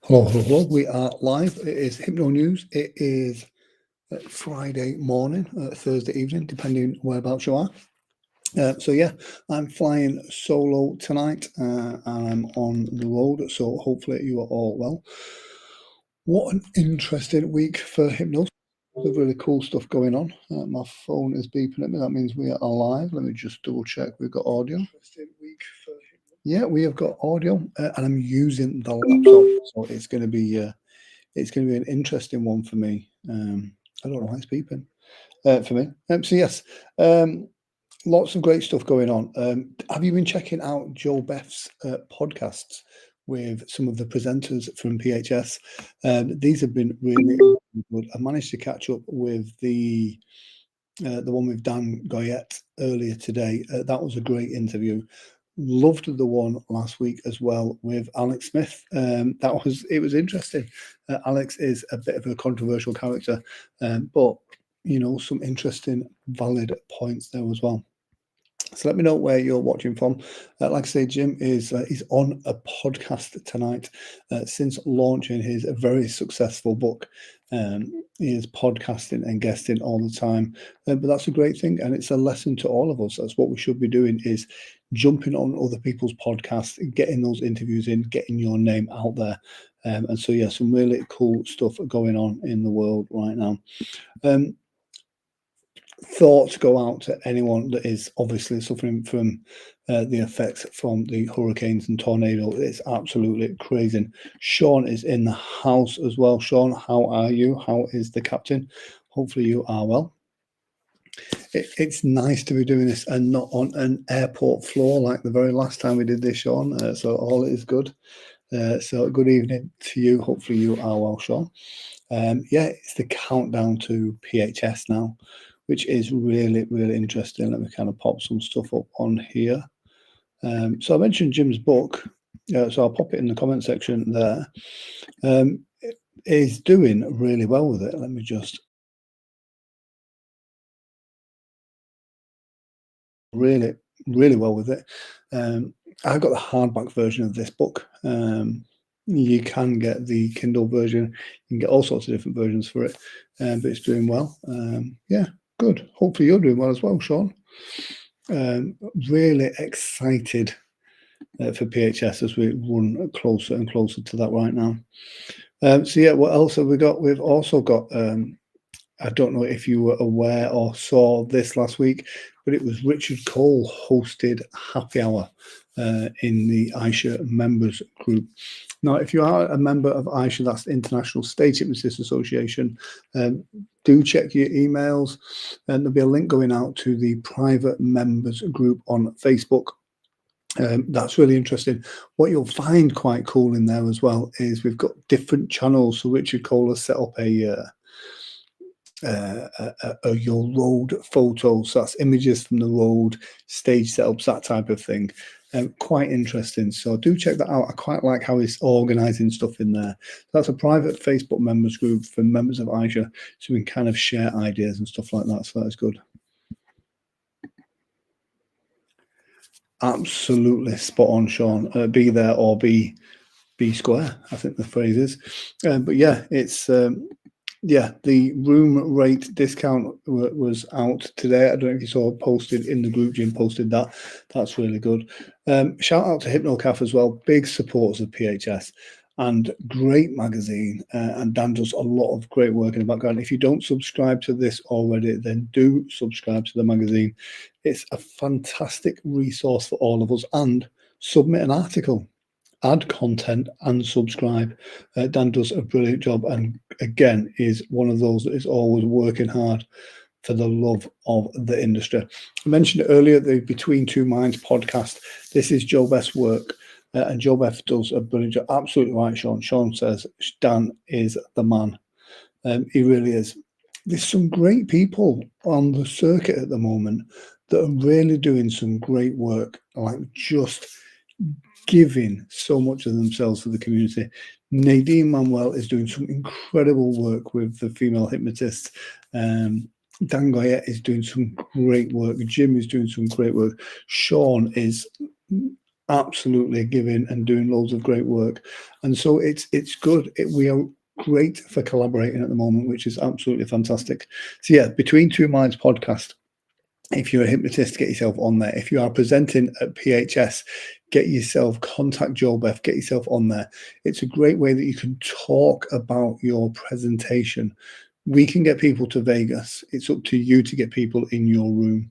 Hello, hello, hello. We are live. It is Hypno News. It is Friday morning, Thursday evening, depending whereabouts you are. So yeah, I'm flying solo tonight. I'm on the road, so hopefully you are all well. What an interesting week for Hypnosis. There's really cool stuff going on. My phone is beeping at me. That means we are live. Let me just double check. We've got audio. Yeah, we have got audio, and I'm using the laptop, so it's going to be an interesting one for me. I don't know why it's beeping for me. So yes, lots of great stuff going on. Have you been checking out Joe Beth's podcasts with some of the presenters from PHS? These have been really good. I managed to catch up with the one with Dan Goyette earlier today. That was a great interview. Loved the one last week as well with Alex Smith. It was interesting. Alex is a bit of a controversial character, but some interesting, valid points there as well. So let me know where you're watching from. Like I say, Jim is he's on a podcast tonight since launching his very successful book. He is podcasting and guesting all the time, but that's a great thing, and it's a lesson to all of us. That's what we should be doing: is jumping on other people's podcasts, getting those interviews in, getting your name out there. And so, yeah, some really cool stuff going on in the world right now. Thoughts go out to anyone that is obviously suffering from the effects from the hurricanes and tornado. It's absolutely crazy. Sean is in the house as well. Sean, how are you? How is the captain? Hopefully you are well. It's nice to be doing this and not on an airport floor like the very last time we did this, Sean. So all is good. So good evening to you. Hopefully you are well, Sean. Yeah, it's the countdown to PHS now, which is really, really interesting. Let me kind of pop some stuff up on here. So I mentioned Jim's book, so I'll pop it in the comment section there. It is doing really well with it. Let me just really, really well with it. I got the hardback version of this book. You can get the Kindle version. You can get all sorts of different versions for it, but it's doing well. Yeah, good. Hopefully you're doing well as well, Sean. Really excited for PHS as we run closer and closer to that right now. So yeah, what else have we got? We've also got, I don't know if you were aware or saw this last week, but it was Richard Cole hosted Happy Hour in the Aisha members group. Now, if you are a member of Aisha, that's the International Stage Hypnosis Association, do check your emails, and there'll be a link going out to the private members group on Facebook. That's really interesting. What you'll find quite cool in there as well is we've got different channels. So Richard Cole has set up your road photos, so that's images from the road, stage setups, that type of thing. Quite interesting. So do check that out. I quite like how he's organising stuff in there. That's a private Facebook members group for members of Aisha, so we can kind of share ideas and stuff like that. So that's good. Absolutely spot on, Sean. Be there or be square, I think the phrase is. But yeah, it's yeah, the room rate discount was out today. I don't know if you saw posted in the group. Jim posted that. That's really good. Shout out to HypnoCaf as well. Big supporters of PHS and great magazine. And Dan does a lot of great work in the background. If you don't subscribe to this already, then do subscribe to the magazine. It's a fantastic resource for all of us. And submit an article, add content and subscribe. Dan does a brilliant job, and again is one of those that is always working hard for the love of the industry. I mentioned earlier the Between Two Minds podcast. This is Joe Beth's work, and Joe Beth does a brilliant job. Absolutely right, Sean. Sean says Dan is the man. He really is. There's some great people on the circuit at the moment that are really doing some great work, like just giving so much of themselves to the community. Nadine Manuel is doing some incredible work with the female hypnotists. Dan Goyette is doing some great work. Jim is doing some great work. Sean is absolutely giving and doing loads of great work. And so it's good. We are great for collaborating at the moment, which is absolutely fantastic. So yeah, Between Two Minds podcast. If you're a hypnotist, get yourself on there. If you are presenting at PHS, get yourself, contact Joel Beth, get yourself on there. It's a great way that you can talk about your presentation. We can get people to Vegas. It's up to you to get people in your room.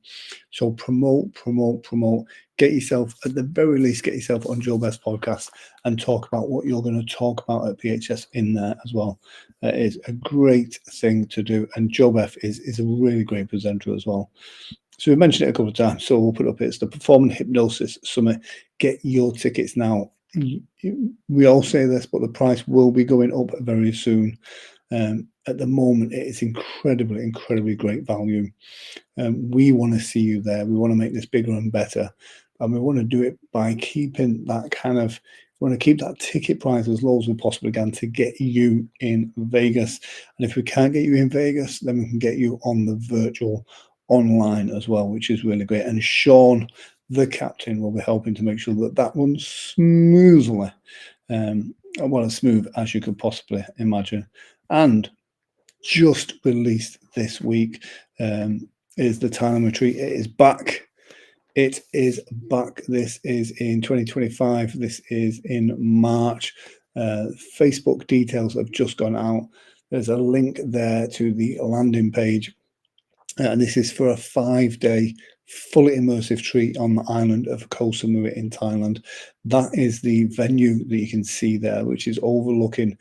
So promote, promote, promote. Get yourself, at the very least, get yourself on Joel Beth's podcast and talk about what you're going to talk about at PHS in there as well. It is a great thing to do. And Joel Beth is a really great presenter as well. So we mentioned it a couple of times, so we'll put it up here. It's the Performing Hypnosis Summit. Get your tickets now. We all say this, but the price will be going up very soon. At the moment, it is incredibly, incredibly great value. We want to see you there. We want to make this bigger and better. And we want to do it by keeping that we want to keep that ticket price as low as we possibly can to get you in Vegas. And if we can't get you in Vegas, then we can get you on the virtual online as well, which is really great. And Sean, the captain, will be helping to make sure that that runs smoothly. Well, as smooth as you could possibly imagine. And just released this week is the Thailand retreat. It is back. It is back. This is in 2025. This is in March. Facebook details have just gone out. There's a link there to the landing page. And this is for a 5-day fully immersive treat on the island of Koh Samui in Thailand. That is the venue that you can see there, which is overlooking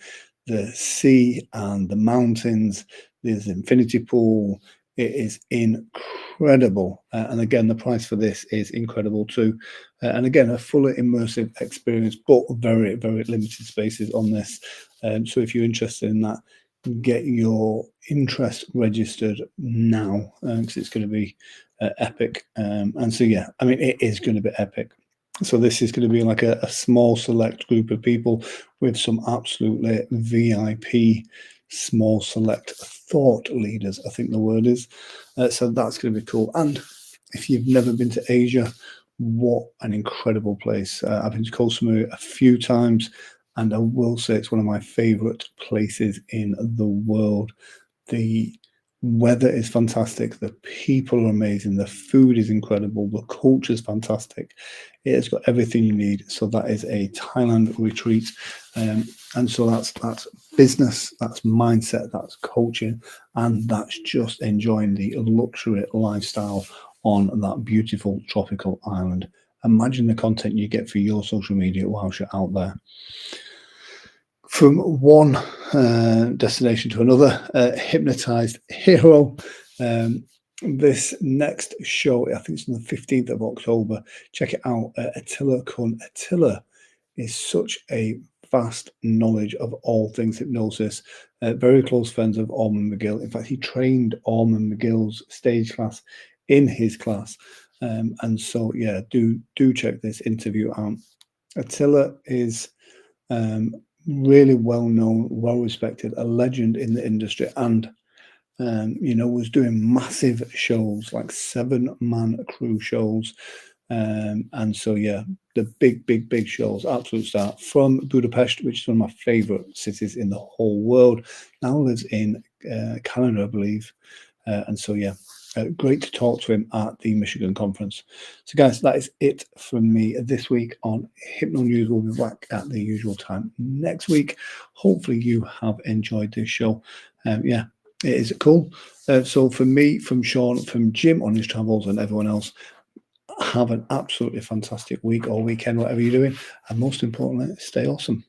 the sea and the mountains. There's an infinity pool. It is incredible. And again, the price for this is incredible too. And again, a fully immersive experience, but very, very limited spaces on this. So if you're interested in that, get your interest registered now because it's going to be epic. And so, yeah, I mean, it is going to be epic. So this is going to be like a small select group of people with some absolutely VIP small select thought leaders, I think the word is. So that's going to be cool. And if you've never been to Asia, what an incredible place. I've been to Koh Samui a few times, and I will say it's one of my favorite places in the world. The weather is fantastic. The people are amazing. The food is incredible. The culture is fantastic. It has got everything you need. So that is a Thailand retreat. And so that's business, that's mindset, that's coaching, and that's just enjoying the luxury lifestyle on that beautiful tropical island. Imagine the content you get for your social media whilst you're out there. From one destination to another, Hypnotized Hero. This next show, I think it's on the 15th of October. Check it out. Attila Kun. Attila is such a vast knowledge of all things hypnosis. Very close friends of Ormond McGill. In fact, he trained Ormond McGill's stage class in his class. And so, yeah, do check this interview out. Attila is really well known, well respected, a legend in the industry, and was doing massive shows, like 7-man crew shows. And so, yeah, the big shows, absolute star from Budapest, which is one of my favorite cities in the whole world. Now lives in Canada, I believe. And so, yeah, great to talk to him at the Michigan conference. So, guys, that is it from me this week on Hypno News. We'll be back at the usual time next week. Hopefully, you have enjoyed this show. Yeah, it is cool. So, from me, from Sean, from Jim on his travels, and everyone else, have an absolutely fantastic week or weekend, whatever you're doing. And most importantly, stay awesome.